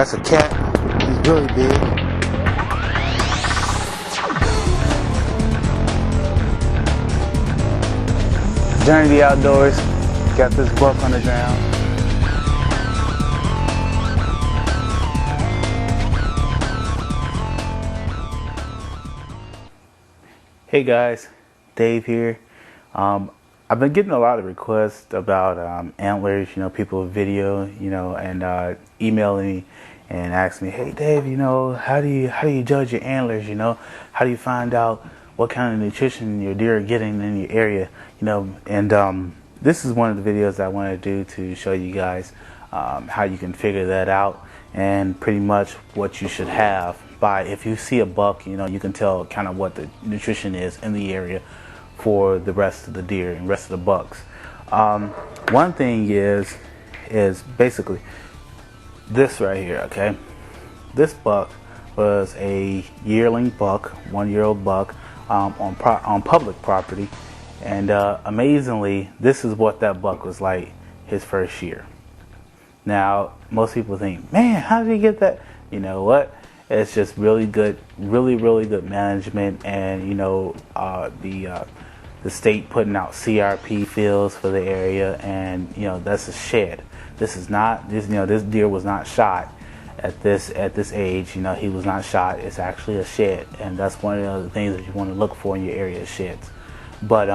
That's a cat. He's really big. Journey to the outdoors. Got this buck on the ground. Hey guys, Dave here. I've been getting a lot of requests about antlers, people with video, and emailing me and asking me, hey Dave, how do you judge your antlers, how do you find out what kind of nutrition your deer are getting in your area, and this is one of the videos I want to do to show you guys how you can figure that out and pretty much what you should have by, if you see a buck, you can tell kind of what the nutrition is in the area for the rest of the deer and rest of the bucks. One thing is basically this right here, okay? This buck was a yearling buck, 1-year-old buck, on public property, and amazingly, this is what that buck was like his first year. Now, most people think, man, how did he get that? You know what? It's just really good, really good management, and the state putting out CRP fields for the area, and that's a shed. This is not this deer was not shot at this age. He was not shot. It's actually a shed, and that's one of the things that you want to look for in your area, sheds. But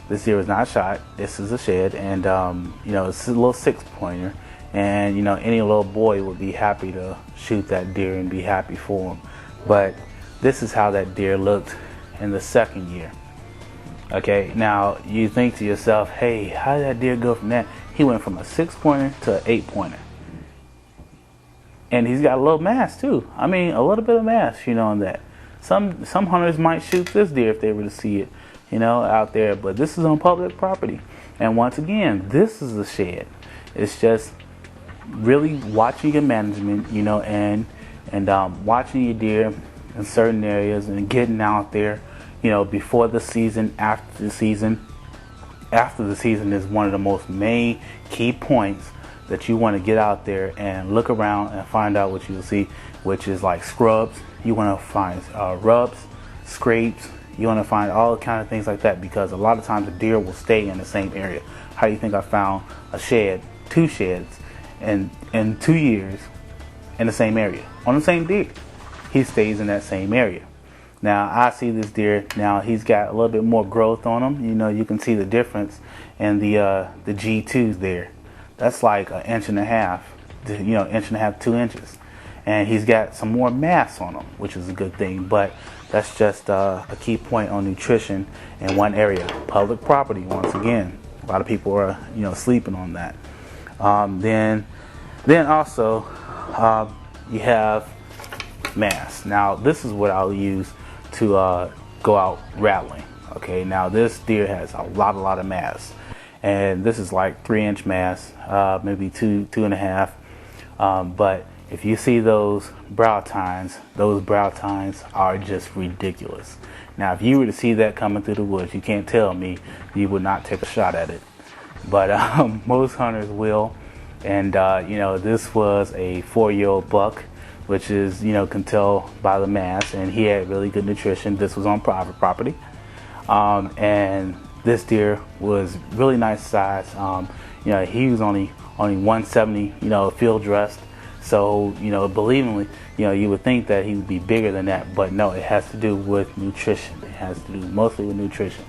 this deer was not shot. This is a shed, and it's a little 6-pointer, and any little boy would be happy to shoot that deer and be happy for him. But this is how that deer looked in the second year. Okay, now you think to yourself, hey, how did that deer go from that? He went from a 6-pointer to an 8-pointer. And he's got a little mass too. I mean, a little bit of mass, on that. Some hunters might shoot this deer if they were to see it, out there. But this is on public property. And once again, this is a shed. It's just really watching your management, and watching your deer in certain areas and getting out there. Before the season, after the season. After the season is one of the most main key points that you want to get out there and look around and find out what you'll see, which is like scrubs. You want to find rubs, scrapes. You want to find all kind of things like that, because a lot of times the deer will stay in the same area. How do you think I found a shed, 2 sheds, in 2 years in the same area on the same deer? He stays in that same area. Now I see this deer. Now he's got a little bit more growth on him. You can see the difference in the G2s there. That's like 1.5 inches, 1.5, 2 inches, and he's got some more mass on him, which is a good thing. But that's just a key point on nutrition in one area, public property. Once again, a lot of people are sleeping on that. Then also you have mass. Now this is what I'll use to go out rattling. Okay, now this deer has a lot of mass, and this is like 3-inch mass, maybe 2.5. But if you see those brow tines are just ridiculous. Now if you were to see that coming through the woods, you can't tell me you would not take a shot at it. But most hunters will. And this was a 4-year-old buck, which is, can tell by the mass, and he had really good nutrition. This was on private property, and this deer was really nice size. He was only 170, field dressed. So, believingly, you would think that he would be bigger than that, but no, it has to do with nutrition. It has to do mostly with nutrition.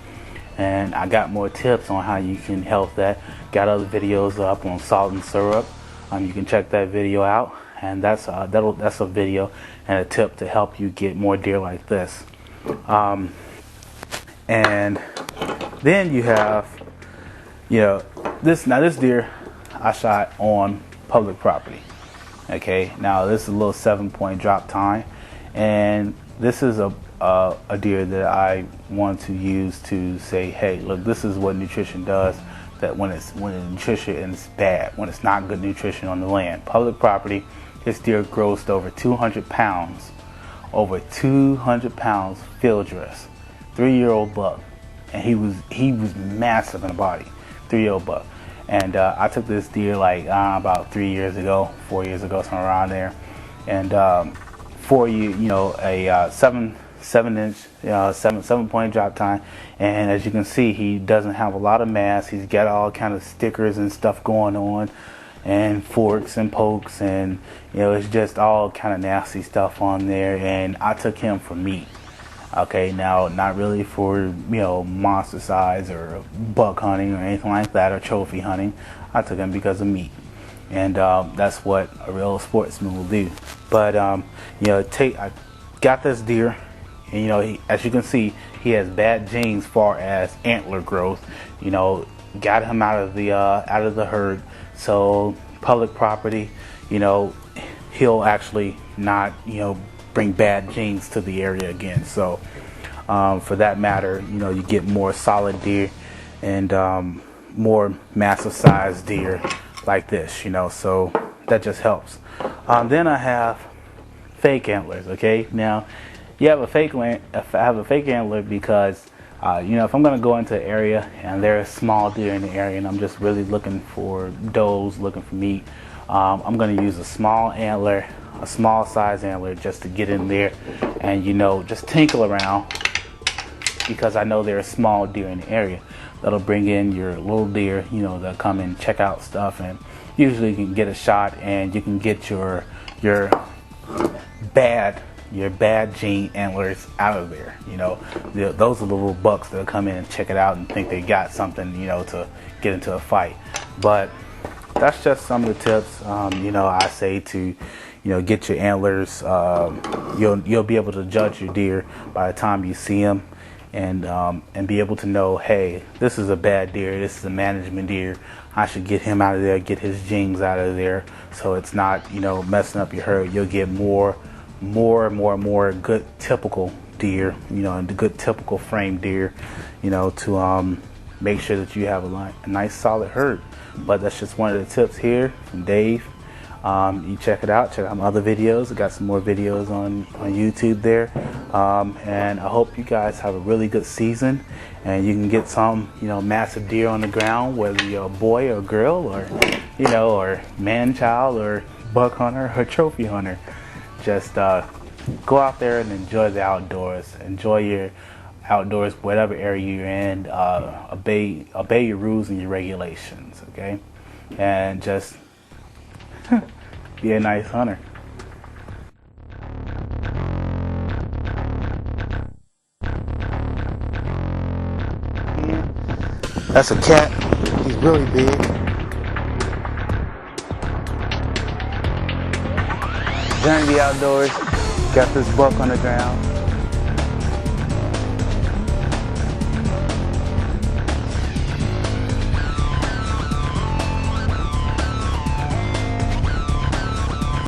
And I got more tips on how you can help that. Got other videos up on salt and syrup. You can check that video out. And that's a video and a tip to help you get more deer like this. And then you have, this deer I shot on public property. Okay, now this is a little 7-point drop tine, and this is a deer that I want to use to say, hey, look, this is what nutrition does. That when the nutrition is bad, when it's not good nutrition on the land, public property. This deer grossed over 200 pounds, field dress, 3-year-old buck, and he was massive in the body, 3-year-old buck. And I took this deer like about 4 years ago, somewhere around there, and for you, you know, a 7 point drop tine. And as you can see, he doesn't have a lot of mass. He's got all kind of stickers and stuff going on, and forks and pokes, and you know, it's just all kind of nasty stuff on there. And I took him for meat. Okay, now not really for, you know, monster size or buck hunting or anything like that, or trophy hunting. I took him because of meat, and that's what a real sportsman will do. But you know, I got this deer, and you know, as you can see, he has bad genes far as antler growth. You know, got him out of the herd. So public property, you know, he'll actually not, you know, bring bad genes to the area again. So for that matter, you know, you get more solid deer and more massive sized deer like this, you know, so that just helps. Then I have fake antlers. Okay, now you have I have a fake antler because you know, if I'm going to go into an area and there's small deer in the area and I'm just really looking for does, looking for meat, I'm going to use a small antler, a small size antler, just to get in there and, you know, just tinkle around, because I know there are small deer in the area. That'll bring in your little deer, you know, that come and check out stuff, and usually you can get a shot and you can get your bad gene antlers out of there. You know, those are the little bucks that'll come in and check it out and think they got something, you know, to get into a fight. But that's just some of the tips. You know, I say to, you know, get your antlers. You'll be able to judge your deer by the time you see them, and be able to know, hey, this is a bad deer, this is a management deer. I should get him out of there, get his genes out of there, so it's not, you know, messing up your herd. You'll get more good typical deer, you know, and the good typical frame deer, you know, to make sure that you have a nice solid herd. But that's just one of the tips here from Dave. You check it out, check out my other videos. I got some more videos on YouTube there, and I hope you guys have a really good season and you can get some, you know, massive deer on the ground, whether you're a boy or a girl, or, you know, or man child or buck hunter or trophy hunter. Just go out there and enjoy the outdoors. Enjoy your outdoors, whatever area you're in. Obey your rules and your regulations, okay? And just be a nice hunter. That's a cat. He's really big. Journey the outdoors. Got this buck on the ground.